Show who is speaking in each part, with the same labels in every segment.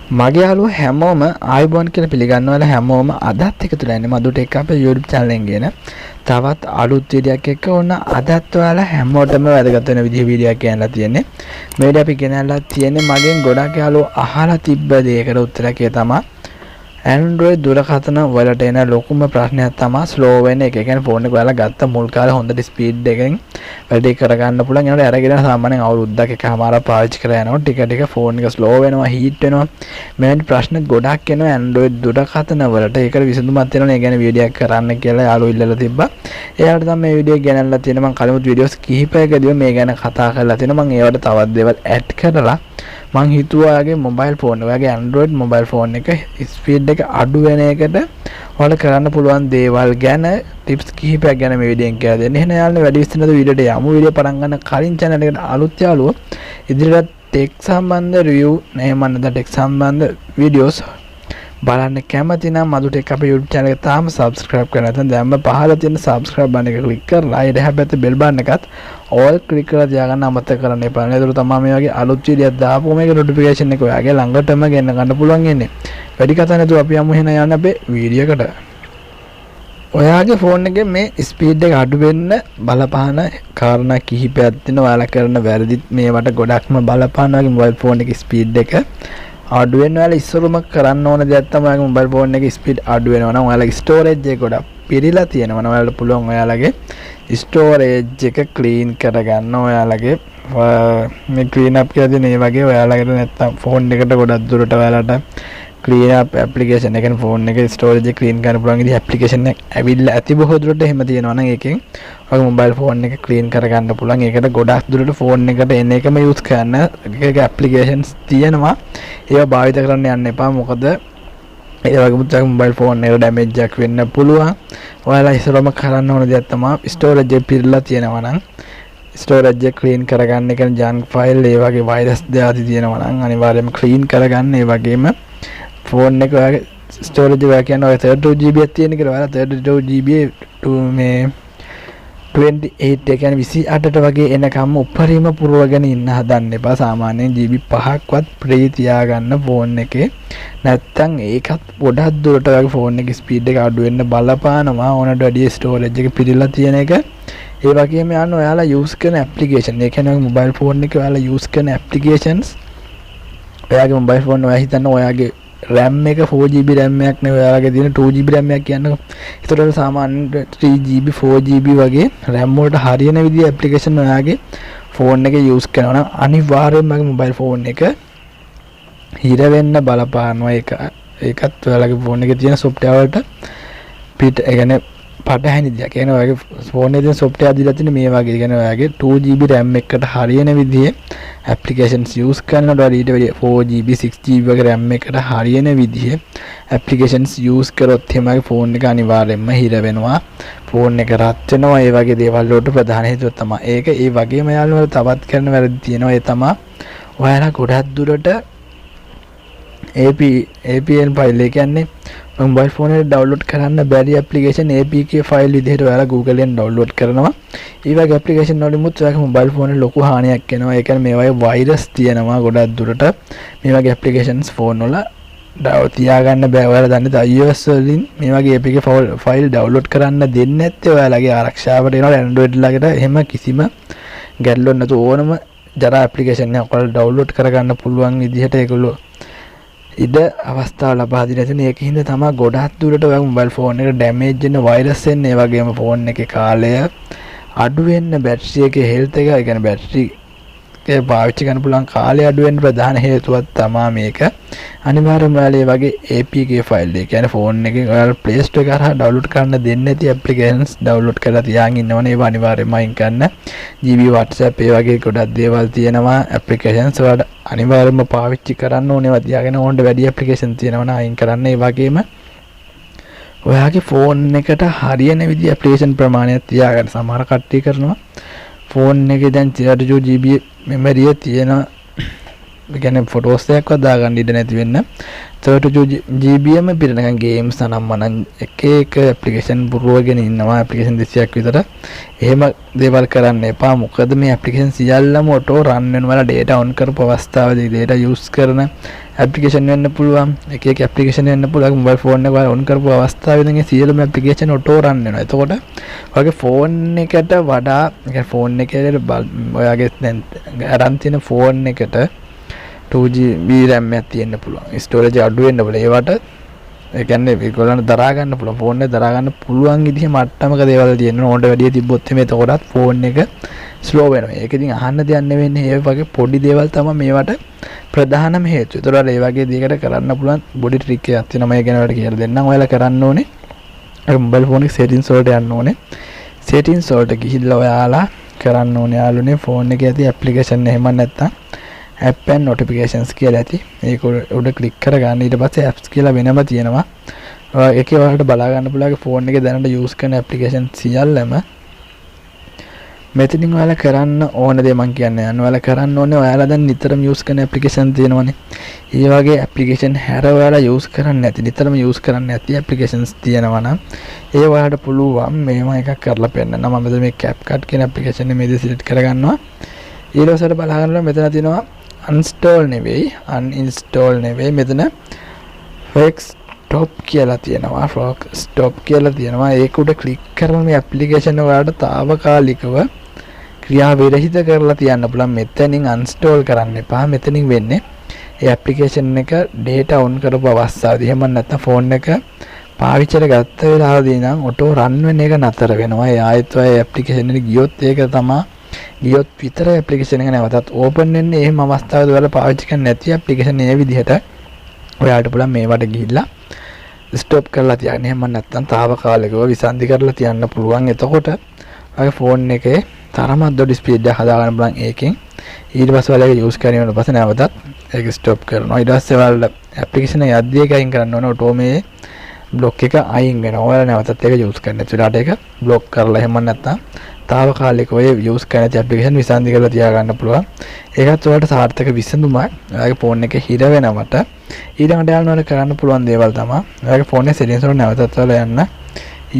Speaker 1: මගේ යාළුවෝ හැමෝම ආයුබෝවන් කියලා පිළිගන්නවා. හැමෝම අදත් එකතු වෙන්නේ මදුට එක අපේ YouTube channel එකෙන් ගෙන තවත් අලුත් වීඩියෝයක් එක්ක ඕන අදත් ඔයාලා හැමෝටම වැදගත් වෙන විදිහ වීඩියෝ එකක් ගෙනලා තියෙන්නේ. මේ විදිහ අපි ගෙනල්ලා තියෙන්නේ මගෙන් ගොඩක් යාළුවෝ අහලා තිබ්බ දෙයකට උත්තරයක් තමයි Android දුරකථන වලට එන ලොකුම ප්‍රශ්නයක් තමයි ස්ලෝ වෙන එක. ඒ කියන්නේ ෆෝන් එක ඔයාලා ගත්ත මුල් කාලේ හොඳට ස්පීඩ් එකෙන් වැඩි කරගන්න පුළුවන්. ඒනට අරගෙන සාමාන්‍යයෙන් අවුරුද්දක් එකමාරක් පාවිච්චි කරලා යනකොට ටික ටික ෆෝන් එක ස්ලෝ වෙනවා, හීට් වෙනවා. මෙවැනි ප්‍රශ්න ගොඩක් එනවා Android දුරකථන වලට. ඒකට විසඳුමක් තියෙනවා. ඒ ගැන වීඩියෝ එකක් කරන්න කියලා යාළුවෝ ඉල්ලලා තිබ්බා. එයාට තමයි මේ වීඩියෝ ගෙනල්ලා තියෙන. මම කලිමුත් වීඩියෝස් කිහිපයකදී මේ ගැන කතා කරලා තියෙනවා. මම ඒවට තවත් දේවල් ඇඩ් කරලා මං හිතුවාගේ මොබයිල් ෆෝන් ඔයාගේ Android මොබයිල් ෆෝන් එක ස්පීඩ් එක අඩු වෙන එකට ඔයාලා කරන්න පුළුවන් දේවල් ගැන ටිප්ස් කිහිපයක් ගැන මේ වීඩියෝෙන් කියලා දෙන්න. එහෙනම් යාළුවෝ වැඩි විස්තර නැතුව වීඩියෝට යමු. වීඩියෝ පටන් ගන්න කලින් channel එකට අලුත් යාළුවෝ ඉදිරියට ටෙක් සම්බන්ධ රිවිව් එහෙම නැත්නම් ටෙක් සම්බන්ධ වීඩියෝස් බලන්න කැමති නම් මදුට එක අපේ YouTube channel එක තාම subscribe කරලා නැත්නම් දැන්ම පහළ තියෙන subscribe button එක click කරලා ඊට හැබැයි bell button එකත් all click කරලා තියාගන්න අමතක කරන්න එපා. ඒතර තමයි මේ වගේ අලුත් වීඩියෝක් දාපුවම මේක notification එක ඔයාගේ ළඟටම ගෙන්න ගන්න පුළුවන් ඉන්නේ. වැඩි කතා නැතුව අපි යමු එහෙනම් යන්න අපේ වීඩියෝ එකට. ඔයාගේ ෆෝන් එකේ මේ ස්පීඩ් එක අඩු වෙන්න බලපාන කාරණා කිහිපයක් තියෙනවා. ඔයාලා කරන වැරදිත් මේවට ගොඩක්ම බලපාන වගේ මොබයිල් ෆෝන් එකේ ස්පීඩ් එක අඩු වෙන ඔයාලා ඉස්සරම කරන්න ඕන දෙයක් තමයි ඔයාගේ මොබයිල් ෆෝන් එකේ ස්පීඩ් අඩු වෙනවා නම් ඔයාලගේ ස්ටෝරේජ් එක ගොඩක් පිරීලා තියෙනවා නම් ඔයාලට පුළුවන් ඔයාලගේ ස්ටෝරේජ් එක ක්ලීන් කරගන්න. ඔයාලගේ මේ ක්ලීන් අප් කියලා දෙන මේ වගේ ඔයාලකට නැත්තම් ෆෝන් එකට ගොඩක් දුරට ඔයාලට ක්ලීන් අප් ඇප්ලිකේෂන් එක කියන්නේ ෆෝන් එකේ ස්ටෝරේජ් එක ක්ලීන් කරන්න පුළුවන් විදිහ ඇප්ලිකේෂන් එක ඇවිල්ලා ඇති බොහෝ දුරට එහෙම තියෙනවා නම් ඒකෙන් ඔයාගේ මොබයිල් ෆෝන් එක ක්ලීන් කරගන්න පුළුවන්. ඒකට ගොඩක් දුරට ෆෝන් එකට එන එකම යූස් කරන්න එක ඇප්ලිකේෂන්ස් තියෙනවා. ඒවා භාවිත කරන්න යන්න එපා. මොකද ඒ වගේම ඔයාගේ මොබයිල් ෆෝන් එකට ඩැමේජ් එකක් වෙන්න පුළුවන්. ඔයාලා ඉස්සරම කරන්න ඕන දෙයක් තමයි ස්ටෝරේජ් එක පිරලා තියෙනවා නම් ස්ටෝරේජ් එක ක්ලීන් කරගන්න. ඒ කියන්නේ ජන්ක් ෆයිල් ඒ වගේ වෛරස් දාති තියෙනවා නම් අනිවාර්යයෙන්ම ක්ලීන් කරගන්න. ඒ වගේම ෆෝන් එක ඔයාගේ ස්ටෝරේජ් එක කියන්නේ ඔය 32GB එකක් තියෙන කියලා ඔයාලා 32GB මේ 28 ඒ කියන්නේ 28ට වගේ එනකම් උපරිම පුරවගෙන ඉන්න හදන්න එපා. සාමාන්‍යයෙන් GB 5ක්වත් ප්‍රී තියාගන්න ෆෝන් එකේ. නැත්තම් ඒකත් ගොඩක් දුරට ඔයාගේ ෆෝන් එකේ ස්පීඩ් එක අඩු වෙන්න බලපානවා. ඕනට වැඩි ස්ටෝරේජ් එක පිරීලා තියෙන එක. ඒ වගේම යන්න ඔයාලා යූස් කරන ඇප්ලිකේෂන්. ඒ කියන්නේ මොබයිල් ෆෝන් එකේ ඔයාලා යූස් කරන ඇප්ලිකේෂන්ස් ඔයාගේ මොබයිල් ෆෝන් ඔයා හිතන්න ඔයාගේ RAM එක 4GB RAM එකක් නෙවෙයි ඔයාලගේ තියෙන 2GB RAM එකක් කියන්නකො. ඒතකොට සාමාන්‍යයෙන් 3GB 4GB වගේ RAM වලට හරියන විදිහේ ඇප්ලිකේෂන් ඔයාගේ ෆෝන් එකේ යූස් කරනවා නම් අනිවාර්යයෙන්ම ඔයාගේ මොබයිල් ෆෝන් එක හිර වෙන්න බලපානවා. ඒකත් ඔයාලගේ ෆෝන් එකේ තියෙන software වලට පිට ඒ කියන්නේ පටහැනි දෙයක්. ඒ කියන්නේ ඔයාගේ ෆෝන් එකේ තියෙන software දීලා තියෙන මේ වගේ. ඒ කියන්නේ ඔයාගේ 2GB RAM එකට හරියන විදිහේ applications use කරනකොට ඊට වැඩි 4GB 6GB වගේ RAM එකට හරියන විදිහේ applications use කරොත් එහමගේ ෆෝන් එක අනිවාර්යයෙන්ම හිර වෙනවා. ෆෝන් එක රත් වෙනවා. ඒ වගේ දේවල් වලට ප්‍රධාන හේතුව තමයි ඒක. ඒ වගේම යාළුවෝ තවත් කරන වැරදි තියෙනවා. ඒ තමයි ඔයාලා ගොඩක් දුරට APN ෆයිල් එක කියන්නේ මොබයිල් ෆෝන් එකේ ඩවුන්ලෝඩ් කරන්න බැරි ඇප්ලිකේෂන් APK ෆයිල් විදිහට ඔයාලා Google එකෙන් ඩවුන්ලෝඩ් කරනවා. ඒ වගේ ඇප්ලිකේෂන් වලින්මුත් ඔයාගේ මොබයිල් ෆෝන් එකේ ලොකු හානියක් එනවා. ඒ කියන්නේ මේ වගේ වෛරස් තියෙනවා ගොඩක් දුරට. මේ වගේ ඇප්ලිකේෂන්ස් ෆෝන් වල තියාගන්න බෑ. ඔයාලා දන්නේ iOS වලින් මේ වගේ APK ෆයිල් ඩවුන්ලෝඩ් කරන්න දෙන්නේ නැත්තේ ඔයාලගේ ආරක්ෂාවට වෙනවා. Android ලාකට එහෙම කිසිම ගැටලුවක් නැතුව ඕනම ජරා ඇප්ලිකේෂන් එකක් ඔයාලා ඩවුන්ලෝඩ් කරගන්න පුළුවන් විදිහට ඒගොල්ලෝ ඉද අවස්ථාව ලබා දී නැතිනේ. ඒකින්ද තමයි ගොඩක් දුරට ඔයාගේ මොබයිල් ෆෝන් එක ඩැමේජ් වෙන වෛරස් එන්නේ. ඒ වගේම ෆෝන් එකේ කාලය අඩු වෙන්න බැටරි එකේ හෙල්ත් එක ඒ කියන්නේ බැටරි එක පාවිච්චි කරන්න පුළුවන් කාලය අඩු වෙන්න ප්‍රධාන හේතුවක් තමයි මේක. අනිවාර්යයෙන්ම ඔයාලා මේ වගේ APK ෆයිල් එක කියන්නේ ෆෝන් එකේ ඔයාලා Play Store එක හරහා ඩවුන්ලෝඩ් කරන්න දෙන්නේ නැති ඇප්ලිකේෂන්ස් ඩවුන්ලෝඩ් කරලා තියාගෙන ඉන්නවනේ. ඒවා අනිවාර්යයෙන්ම අයින් කරන්න. GB WhatsApp ඒ වගේ ගොඩක් දේවල් තියෙනවා ඇප්ලිකේෂන්ස් වලට අනිවාර්යයෙන්ම පාවිච්චි කරන්න ඕනේ. ඒවා තියාගෙන ඕනට වැඩි ඇප්ලිකේෂන් තියෙනවා නම් අයින් කරන්න. ඒ වගේම ඔයාගේ ෆෝන් එකට හරියන විදිහ ඇප්ලිකේෂන් ප්‍රමාණයක් තියාගන්න. සමහර කට්ටිය කරනවා ෆෝන් එකේ දැන් 32GB මෙමරිය තියෙන ඒ කියන්නේ ෆොටෝස් එකක්වත් දාගන්න ඉඩ නැති වෙන්න 32 GB ම පිරෙනකන් ගේම්ස් අනම්මනම් එක ඇප්ලිකේෂන් පුරවගෙන ඉන්නවා ඇප්ලිකේෂන් 200ක් විතර. එහෙම දේවල් කරන්න එපා. මොකද මේ ඇප්ලිකේෂන් සියල්ලම ඔටෝ රන් වෙනවා. ඩේටා ඔන් කරපු අවස්ථාවේදී ඩේටා යූස් කරන ඇප්ලිකේෂන් වෙන්න පුළුවන්. එක ඇප්ලිකේෂන් වෙන්න පුළුවන්. මොබයිල් ෆෝන් එක ඔන් කරපු අවස්ථාවේදී මේ සියලුම ඇප්ලිකේෂන් ඔටෝ රන් වෙනවා. එතකොට ඔයගේ ෆෝන් එකට වඩා ෆෝන් එකේ ඔයාගේ දැන් අරන් තියෙන ෆෝන් එකට 2GB RAM එකක් තියෙන්න පුළුවන්. ස්ටෝරේජ් අඩු වෙන්න පුළුවන්. ඒවට ඒ කියන්නේ ඒගොල්ලන්ට දරා ගන්න පුළුවන්. ෆෝන් එක දරා ගන්න පුළුවන් විදිහේ මට්ටමක දේවල් තියෙනවා. ඕනට වැඩිය තිබ්බොත් එමේ එතකොටත් ෆෝන් එක ස්ලෝ වෙනවා. ඒක ඉතින් අහන්න දෙයක් නෙවෙන්නේ. ඒ වගේ පොඩි දේවල් තමයි මේවට ප්‍රධානම හේතුව. ඒතකොට ඒ වගේ දෙයකට කරන්න පුළුවන් බොඩි ට්‍රික් එකක් තියෙනවා. මම ගැන ඔයාලට කියලා දෙන්නම්. ඔයාලා කරන්න ඕනේ ඒ මොබයිල් ෆෝන් එකේ සෙටින්ස් වලට යන්න ඕනේ. සෙටින්ස් වලට ගිහිල්ලා ඔයාලා කරන්න ඕනේ යාළුවනේ ෆෝන් එකේ ඇති ඇප්ලිකේෂන් එහෙම නැත්නම් app and notifications කියලා ඇති. ඒක උඩ ක්ලික් කරගන්න. ඊට පස්සේ apps කියලා වෙනම තියෙනවා. ඒකේ ඔයාලට බලා ගන්න පුළුවන් ෆෝන් එකේ දැනට use කරන application සියල්ලම මෙතනින් ඔයාලා කරන්න ඕන දේ මම කියන්නේ. ඔයාලා කරන්න ඕනේ ඔයාලා දැන් නිතරම use කරන application තියෙනවනේ. ඒ වගේ application හැර ඔයාලා use කරන්නේ නැති නිතරම use කරන්නේ නැති applications තියෙනවා නම් ඒ ඔයාලට පුළුවන් මේව එකක් කරලා පෙන්නන්න. මම මෙතන මේ CapCut කියන application එක මේක select කරගන්නවා. ඊළඟට බලා ගන්නවා මෙතන තියෙනවා uninstall නෙවෙයි මෙතන fake stop කියලා තියෙනවා. ඒක උඩ ක්ලික් කරලා මේ ඇප්ලිකේෂන් ඔයාලට తాවකාලිකව ක්‍රියාවිරහිත කරලා තියන්න පුළුවන්. මෙතනින් uninstall කරන්න එපා. මෙතනින් වෙන්නේ ඒ ඇප්ලිකේෂන් එක data on කරපු අවස්ථාවේදී එහෙම නැත්නම් ෆෝන් එක පාවිච්චියට ගත්ත වෙලාවදී නම් ඔටෝ රන් වෙන එක නතර වෙනවා. ඒ ආයෙත් ඔය ඇප්ලිකේෂන් එක ගියොත් ඒක තමයි ගියොත් විතර ඇප්ලිකේෂන් එක නැවතත් ඕපන් වෙන්නේ. එහෙම අවස්ථාවකදී ඔයාලා පාවිච්චි කරන්නේ නැති ඇප්ලිකේෂන් මේ විදිහට ඔයාලට පුළුවන් මේවට ගිහිල්ලා ස්ටොප් කරලා තියන්න. එහෙම නැත්නම් తాවකාලිකව විසන්ධි කරලා තියන්න පුළුවන්. එතකොට ඔයාගේ ෆෝන් එකේ තරමක් දොඩ ස්පීඩ් එක හදාගන්න පුළුවන් ඒකෙන්. ඊට පස්සේ ඔයාලා ඒක යූස් කරගෙන පස්සේ නැවතත් ඒක ස්ටොප් කරනවා. ඊට පස්සේ ඔයාලා ඇප්ලිකේෂන් එක යද්දී ඒක අයින් කරන්න ඕනේ. ඔටෝ මේ බ්ලොක් එක අයින් වෙනවා. ඔයාලා නැවතත් ඒක යූස් කරන්න. ඒකට ඒක බ්ලොක් කරලා එහෙම නැත්නම් තාවකාලිකව යූස් කරන ඇප්ලිකේෂන් විසන්ධි කරලා තියාගන්න පුළුවන්. ඒකත් ඔයාලට සාර්ථක විසඳුමක්. ඔයාගේ ෆෝන් එකේ හිර වෙනවට ඊළඟට යාළුවන්ට කරන්න පුළුවන් දේවල් තමයි ඔයාගේ ෆෝන් එකේ සෙටින්ස් වල නැවතත් ඔයාලා යන්න.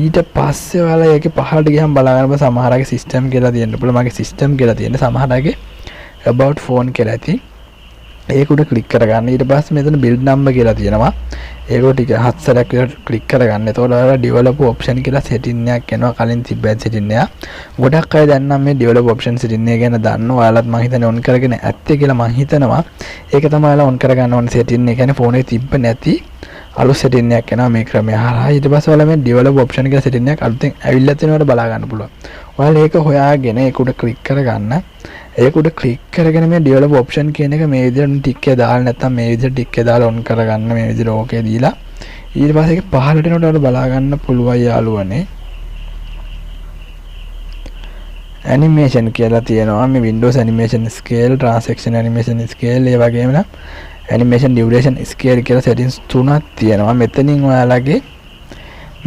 Speaker 1: ඊට පස්සේ ඔයාලා ඒකේ පහළට ගියම බලා ගන්න සමහරගේ සිස්ටම් කියලා තියෙන්න පුළුවන්. මගේ සිස්ටම් කියලා තියෙන්නේ සමහරගේ about phone කියලා ඇති. ඒක උඩ ක්ලික් කරගන්න. ඊට පස්සේ මෙතන build number කියලා තියෙනවා. ඒක ටික හත් සැරයක් විතර ක්ලික් කරගන්න. එතකොට ඔයාලා develop option කියලා setting එකක් එනවා. කලින් තිබ්බ setting එක. ගොඩක් අය දැන් නම් මේ develop option setting එක ගැන දන්නවා. ඔයාලත් මම හිතන්නේ on කරගෙන ඇත්තේ කියලා මම හිතනවා. ඒක තමයි ඔයාලා on කරගන්න ඕන setting එක. කියන්නේ phone එකේ තිබ්බ නැති අලුත් setting එකක් එනවා මේ ක්‍රමය හරහා. ඊට පස්සේ ඔයාලා මේ develop option කියලා setting එකක් අලුතෙන් ඇවිල්ලා තියෙනවට බලා ගන්න පුළුවන්. ඔයාලා ඒක හොයාගෙන ඒක උඩ ක්ලික් කරගන්න. ඒක උඩ ක්ලික් කරගෙන මේ develop option කියන එක මේ විදිහට ටික් එක දාලා නැත්නම් මේ විදිහට ටික් එක දාලා on කරගන්න. මේ විදිහට ඕකේ දීලා ඊට පස්සේ ඒක පහළට එනකොට ඔයාලා බලා ගන්න පුළුවන් යාළුවනේ. animation කියලා තියෙනවා. මේ Windows animation scale, transaction animation scale, ඒ වගේම නම් animation duration scale කියලා settings තුනක් තියෙනවා. මෙතනින් ඔයාලගේ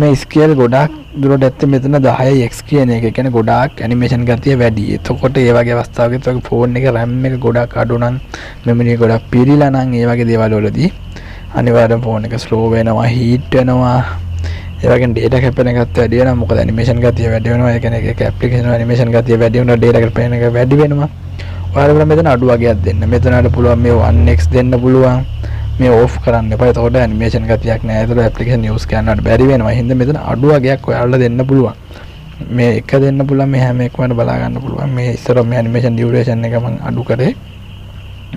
Speaker 1: මේ ස්කේල් ගොඩාක් දුරට ඇත්තේ මෙතන 10x කියන එක. කියන්නේ ගොඩාක් ඇනිමේෂන් ගතිය වැඩි. එතකොට ඒ වගේ අවස්ථාවකදී ඔයගේ ෆෝන් එකේ RAM එක ගොඩාක් අඩු නම් මෙමරි එක ගොඩක් පිරීලා නම් ඒ වගේ දේවල් වලදී අනිවාර්යෙන් ෆෝන් එක ස්ලෝ වෙනවා, හීට් වෙනවා. ඒ වගේ data කැපෙන එකත් වැඩි වෙනවා. මොකද ඇනිමේෂන් ගතිය වැඩි වෙනවා. ඒ කියන්නේ එක ඇප්ලිකේෂන් ඇනිමේෂන් ගතිය වැඩි වෙනවා, data කැපෙන එක වැඩි වෙනවා. ඔයාලා මෙතන අඩු වගේක් දෙන්න. මෙතනට පුළුවන් මේ 1x දෙන්න පුළුවන්. මේ ඕෆ් කරන්න එපා. එතකොට ඇනිමේෂන් ගතියක් නැහැ. ඒතර ඇප්ලිකේෂන් යූස් කරන්නට බැරි වෙනවා. හින්දා මෙතන අඩු වගේක් ඔයාලා දෙන්න පුළුවන්. මේ එක දෙන්න පුළුවන්. මේ හැම එකම බලා ගන්න පුළුවන්. මේ ඉස්සර මේ ඇනිමේෂන් ඩියුරේෂන් එක මම අඩු කරේ.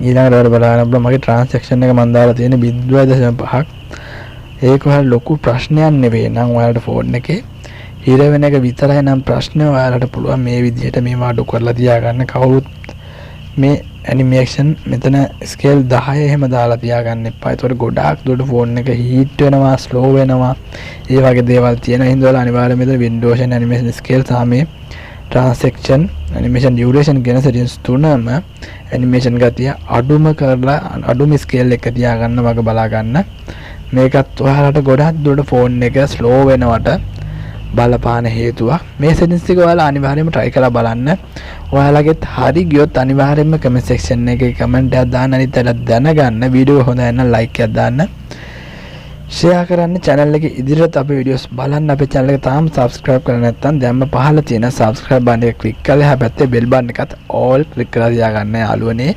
Speaker 1: ඊළඟට ඔයාලා බලා ගන්න පුළුවන්. මගේ ට්‍රාන්සැක්ෂන් එක මම දාලා තියෙන්නේ 0.5ක්. ඒක ඔයාලා ලොකු ප්‍රශ්නයක් නෙවෙයි. නම් ඔයාලට ෆෝන් එකේ හිර වෙන එක විතරයි නම් ප්‍රශ්නේ. ඔයාලට පුළුවන් මේ විදිහට මේව අඩු කරලා තියාගන්න. කවුරුත් මේ ඇනිමේෂන් මෙතන ස්කේල් 10 එහෙම දාලා තියාගන්න එපා. ඒතකොට ගොඩාක් දුරට ෆෝන් එක හීට් වෙනවා, ස්ලෝ වෙනවා. ඒ වගේ දේවල් තියෙන හින්දා ඔයාලා අනිවාර්යයෙන් මෙතන Windows animation scale සාමේ transaction animation duration කියන settings තුනම animation ගතිය අඩුම කරලා අඩුම scale එක තියාගන්න වගේ බලා ගන්න. මේකත් ඔයාලට ගොඩක් දුරට ෆෝන් එක ස්ලෝ වෙනවට බලපාන හේතුවක්. මේ settings ටික ඔයාලා අනිවාර්යයෙන්ම try කරලා බලන්න. ඔයාලගෙත් හරි ගියොත් අනිවාර්යයෙන්ම comment section එකේ comment එකක් දාන්න, අනිත් අයට දැනගන්න. වීඩියෝ හොඳ නම් like එකක් දාන්න. share කරන්න. channel එකේ ඉදිරියට අපේ videos බලන්න. අපේ channel එක තාම subscribe කරලා නැත්නම් දැන්ම පහළ තියෙන subscribe button එක click කරලා එහා පැත්තේ bell button එකත් all click කරලා තියාගන්න යාළුවනේ.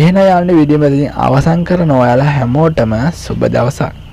Speaker 1: එහෙනම් යාළුවනේ වීඩියෝ මෙතනින් අවසන් කරනවා. ඔයාලා හැමෝටම සුබ දවසක්.